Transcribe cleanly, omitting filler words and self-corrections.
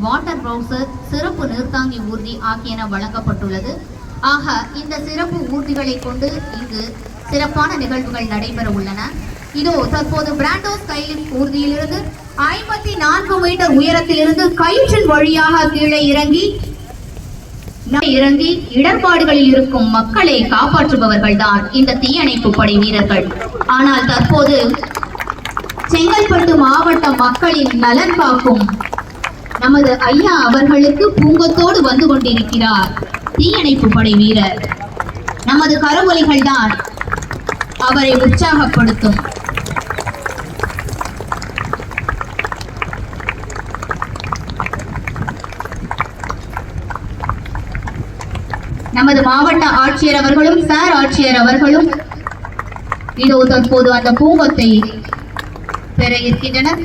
Water browser, சிறப்பு நீர்த்தாங்கி ஊர்தி ஆகியன வழங்கப்பட்டுள்ளது. ஆக இந்த சிறப்பு ஊர்திகளை கொண்டு இங்கு சிறப்பான நிகழ்வுகள் நடைபெற உள்ளன. இதோ தற்போது பிராண்டோ ஸ்கைலிஃப்ட் ஊர்தியிலிருந்து 54 மீட்டர் உயரத்திலிருந்து கயிற்றின் வழியாக கீழே இறங்கி இடர்பாடுகளில் இருக்கும் மக்களை காப்பாற்றுபவர்கள் தான் இந்த தீயணைப்பு படை வீரர்கள். ஆனால் தற்போது செங்கல்பட்டு மாவட்ட மக்களின் நலன் காக்கும் நமது ஐயா அவர்களுக்கு பூங்கத்தோடு வந்து கொண்டிருக்கிறார் தீயணைப்பு படை வீரர். நமது கரவொலிகள் தான் அவரை உற்சாகப்படுத்தும். நமது மாவட்ட ஆட்சியர் அவர்களும் சார் ஆட்சியர் அவர்களும் இதோ தற்போது அந்த பூங்கத்தை பெற இருக்கின்றனர்.